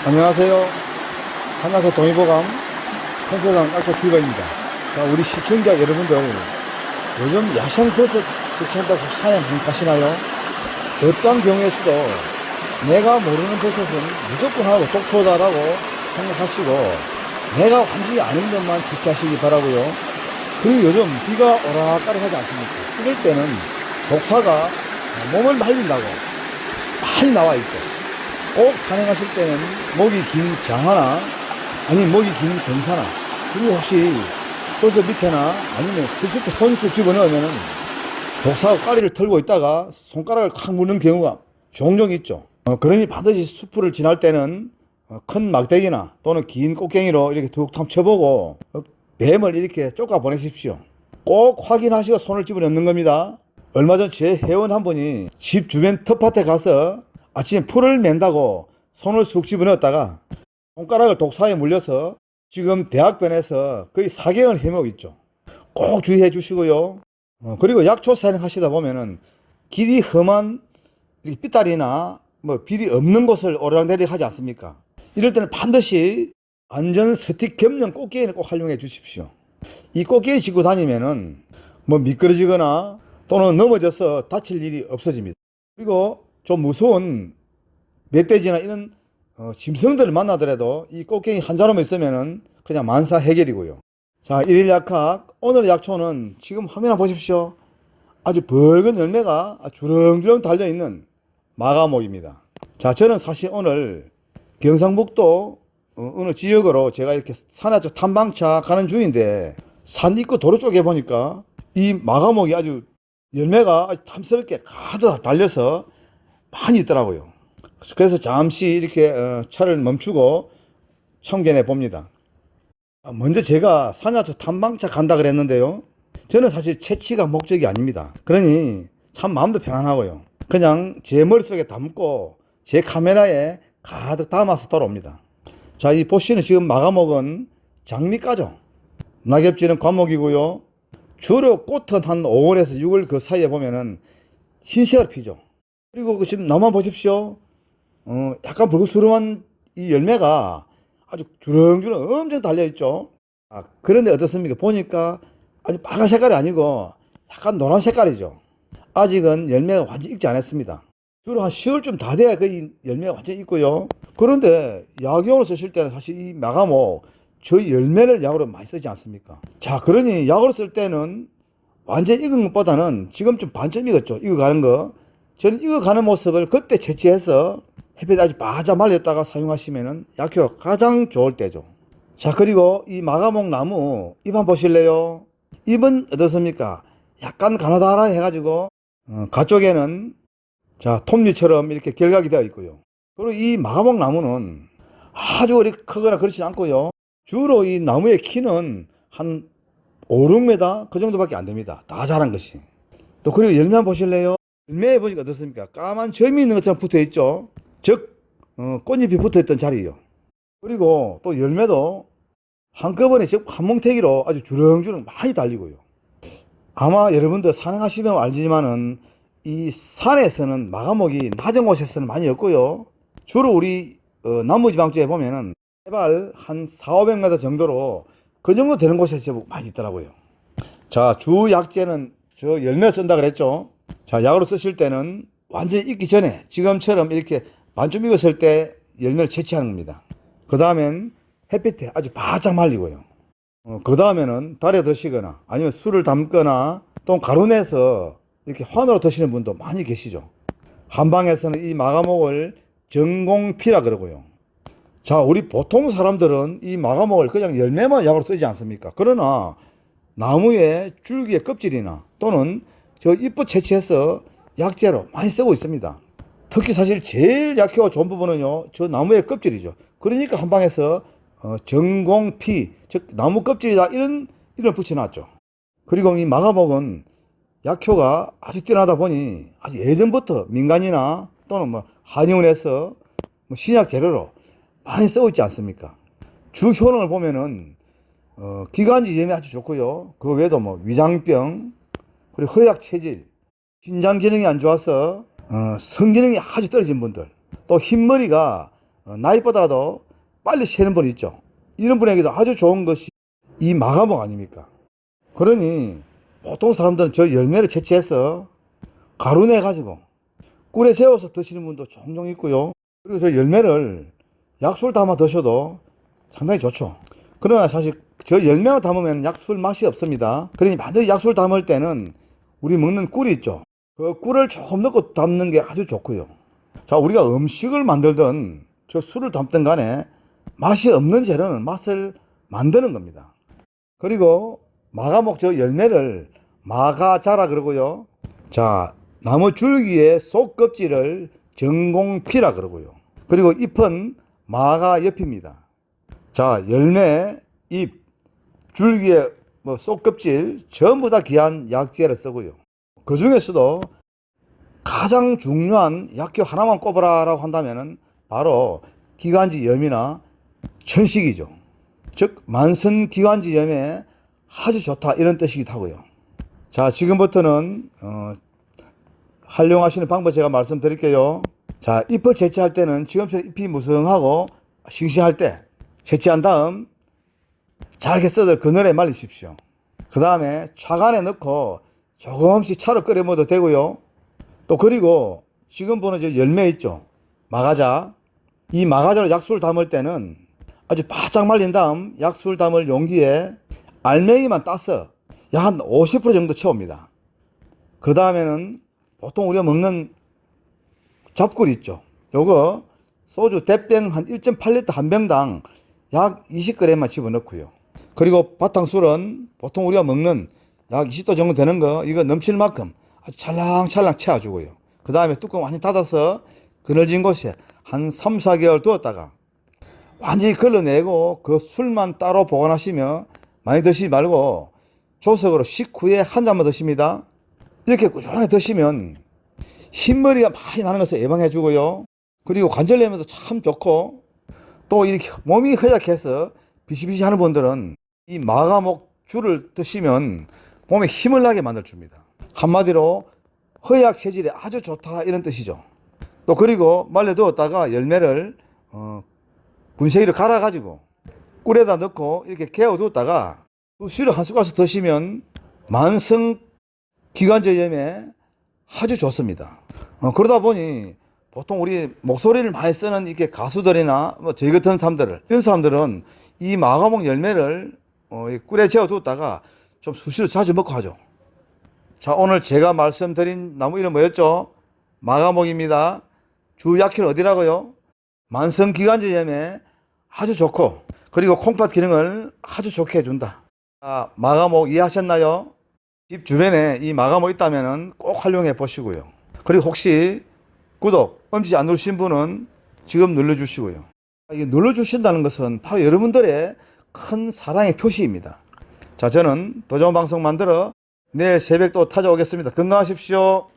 안녕하세요. 한나서 동의보감 선서당 악토티버입니다. 자, 우리 시청자 여러분들, 요즘 야생버섯 귀찮다고 사냥 가시나요? 어떠한 경우에서도 내가 모르는 버섯은 무조건 하고 독초다라고 생각하시고 내가 완전히 아는 것만 채취하시기 바라고요. 그리고 요즘 비가 오락가락하지 않습니까? 이럴 때는 독사가 몸을 말린다고 많이 나와 있고, 꼭 산행하실 때는 목이 긴 장화나 아니면 목이 긴 등사나, 그리고 혹시 버섯 밑에나 아니면 비스트 손수 집어넣으면은 독사가 까리를 털고 있다가 손가락을 칵 무는 경우가 종종 있죠. 그러니 반드시 숲을 지날 때는 큰 막대기나 또는 긴 꽃갱이로 이렇게 툭 쳐보고 뱀을 이렇게 쫓아 보내십시오. 꼭 확인하시고 손을 집어넣는 겁니다. 얼마 전 제 회원 한 분이 집 주변 텃밭에 가서 아침에 풀을 맨다고 손을 쑥 집어넣었다가 손가락을 독사에 물려서 지금 대학병원에서 거의 4개월 헤매고 있죠. 꼭 주의해 주시고요. 그리고 약초 사용하시다 보면은 길이 험한 삐다리나 뭐 빌이 없는 곳을 오르락내리락 하지 않습니까? 이럴 때는 반드시 안전 스틱 겸용 꽃게를 꼭 활용해 주십시오. 이 꽃게 짚고 다니면은 뭐 미끄러지거나 또는 넘어져서 다칠 일이 없어집니다. 그리고 좀 무서운 멧돼지나 이런 짐승들을 만나더라도 이 꽃갱이 한 자루만 있으면은 그냥 만사 해결이고요. 자, 일일 약학 오늘의 약초는 지금 화면을 보십시오. 아주 붉은 열매가 주렁주렁 달려있는 마가목입니다. 자, 저는 사실 오늘 경상북도 어느 지역으로 제가 이렇게 산하초 탐방차 가는 중인데, 산 입구 도로 쪽에 보니까 이 마가목이 아주 열매가 아주 탐스럽게 가득 달려서 많이 있더라고요. 그래서 잠시 이렇게 차를 멈추고 참견해 봅니다. 먼저 제가 산야초 탐방차 간다 그랬는데요, 저는 사실 채취가 목적이 아닙니다. 그러니 참 마음도 편안하고요. 그냥 제 머릿속에 담고 제 카메라에 가득 담아서 돌아옵니다. 자, 이 보시는 지금 마가목은 장미가죠. 낙엽지는 과목이고요. 주로 꽃은 한 5월에서 6월 그 사이에 보면은 흰색을 피죠. 그리고 지금 나만 보십시오. 약간 붉은스러운 이 열매가 아주 주렁주렁 엄청 달려있죠. 그런데 어떻습니까? 보니까 아주 빨간 색깔이 아니고 약간 노란 색깔이죠. 아직은 열매가 완전히 익지 않았습니다. 주로 한 10월쯤 다 돼야 그 열매가 완전히 익고요. 그런데 약용으로 쓰실 때는 사실 이 마가목 저희 열매를 약으로 많이 쓰지 않습니까? 자, 그러니 약으로 쓸 때는 완전히 익은 것보다는 지금 좀 반쯤 익었죠. 익어가는 거. 저는 익어가는 모습을 그때 채취해서 햇빛에 아주 바짝 말렸다가 사용하시면은 약효가 가장 좋을 때죠. 자, 그리고 이 마가목 나무 잎 한번 보실래요? 잎은 어떻습니까? 약간 가느다라 해가지고 가쪽에는 자, 톱니처럼 이렇게 결각이 되어 있고요. 그리고 이 마가목 나무는 아주 이렇게 크거나 그렇지 않고요. 주로 이 나무의 키는 한 5, 6m 그 정도밖에 안 됩니다. 다 자란 것이. 또 그리고 열매 한번 보실래요? 열매에 보니까 어떻습니까? 까만 점이 있는 것처럼 붙어 있죠. 즉 꽃잎이 붙어 있던 자리요. 그리고 또 열매도 한꺼번에 즉 한 뭉태기로 아주 주렁주렁 많이 달리고요. 아마 여러분들 산행하시면 알지만은 이 산에서는 마가목이 낮은 곳에서는 많이 없고요. 주로 우리 남부지방 쪽에 보면은 해발 한 4, 500m 정도로 그 정도 되는 곳에 제법 많이 있더라고요. 자, 주 약재는 저 열매 쓴다 그랬죠. 자, 약으로 쓰실 때는 완전히 익기 전에 지금처럼 이렇게 반쯤 익었을 때 열매를 채취하는 겁니다. 그 다음엔 햇빛에 아주 바짝 말리고요. 그 다음에는 달에 드시거나 아니면 술을 담거나 또 가루내서 이렇게 환으로 드시는 분도 많이 계시죠. 한방에서는 이 마가목을 전공피라 그러고요. 자, 우리 보통 사람들은 이 마가목을 그냥 열매만 약으로 쓰지 않습니까? 그러나 나무의 줄기의 껍질이나 또는 저 잎부 채취해서 약재로 많이 쓰고 있습니다. 특히 사실 제일 약효가 좋은 부분은요, 저 나무의 껍질이죠. 그러니까 한방에서 전공피, 즉 나무 껍질이다 이런 이름을 붙여놨죠. 그리고 이 마가목은 약효가 아주 뛰어나다 보니 아주 예전부터 민간이나 또는 뭐 한의원에서 뭐 신약 재료로 많이 쓰고 있지 않습니까? 주 효능을 보면은 기관지염에 아주 좋고요. 그 외에도 뭐 위장병, 그리고 허약 체질, 신장 기능이 안 좋아서 성기능이 아주 떨어진 분들, 또 흰머리가 나이보다도 빨리 새는 분 있죠. 이런 분에게도 아주 좋은 것이 이 마가목 아닙니까? 그러니 보통 사람들은 저 열매를 채취해서 가루내 가지고 꿀에 재워서 드시는 분도 종종 있고요. 그리고 저 열매를 약술 담아 드셔도 상당히 좋죠. 그러나 사실 저 열매만 담으면 약술 맛이 없습니다. 그러니 반드시 약술 담을 때는 우리 먹는 꿀이 있죠. 그 꿀을 조금 넣고 담는 게 아주 좋고요. 자, 우리가 음식을 만들든 저 술을 담든 간에 맛이 없는 재료는 맛을 만드는 겁니다. 그리고 마가목 저 열매를 마가자라 그러고요. 자, 나무 줄기의 속 껍질을 전공피라 그러고요. 그리고 잎은 마가옆입니다. 자, 열매, 잎, 줄기의 속 껍질 전부 다 귀한 약재를 쓰고요. 그 중에서도 가장 중요한 약효 하나만 꼽으라라고 한다면은 바로 기관지염이나 천식이죠. 즉 만성기관지염에 아주 좋다 이런 뜻이기도 하고요. 자, 지금부터는 활용하시는 방법 제가 말씀드릴게요. 자, 잎을 채취할 때는 지금처럼 잎이 무성하고 싱싱할 때 채취한 다음 잘게 썰어 그늘에 말리십시오. 그 다음에 차간에 넣고 조금씩 차로 끓여 먹어도 되고요. 또 그리고 지금 보는 저 열매 있죠. 마가자. 이 마가자를 약술 담을 때는 아주 바짝 말린 다음 약술 담을 용기에 알맹이만 따서 약 한 50% 정도 채웁니다. 그 다음에는 보통 우리가 먹는 잡꿀 있죠. 요거 소주 대병 한 1.8리터 한 병당 약 20g만 집어넣고요. 그리고 바탕술은 보통 우리가 먹는 약 20도 정도 되는 거 이거 넘칠 만큼 아주 찰랑찰랑 채워주고요. 그 다음에 뚜껑 완전히 닫아서 그늘진 곳에 한 3, 4개월 두었다가 완전히 걸러내고 그 술만 따로 보관하시며 많이 드시지 말고 조석으로 식후에 한 잔만 드십니다. 이렇게 꾸준히 드시면 흰머리가 많이 나는 것을 예방해 주고요. 그리고 관절염에도 참 좋고 또 이렇게 몸이 허약해서 비시비시 하는 분들은 이 마가목 줄을 드시면 몸에 힘을 나게 만들어 줍니다. 한마디로 허약 체질에 아주 좋다 이런 뜻이죠. 또 그리고 말려두었다가 열매를 분쇄기로 갈아 가지고 꿀에다 넣고 이렇게 개어두었다가 수시로 한 숟갈씩 드시면 만성 기관지염에 아주 좋습니다. 그러다 보니 보통 우리 목소리를 많이 쓰는 이렇게 가수들이나 저희 같은 사람들은 이런 사람들은 이 마가목 열매를 꿀에 재워두었다가 좀 수시로 자주 먹고 하죠. 자, 오늘 제가 말씀드린 나무 이름 뭐였죠? 마가목입니다. 주 약효는 어디라고요? 만성기관지염에 아주 좋고 그리고 콩팥 기능을 아주 좋게 해준다. 자, 마가목 이해하셨나요? 집 주변에 이 마가목 있다면 꼭 활용해 보시고요. 그리고 혹시 구독, 엄지 안 누르신 분은 지금 눌러주시고요. 이게 눌러주신다는 것은 바로 여러분들의 큰 사랑의 표시입니다. 자, 저는 더 좋은 방송 만들어 내일 새벽 또 찾아오겠습니다. 건강하십시오.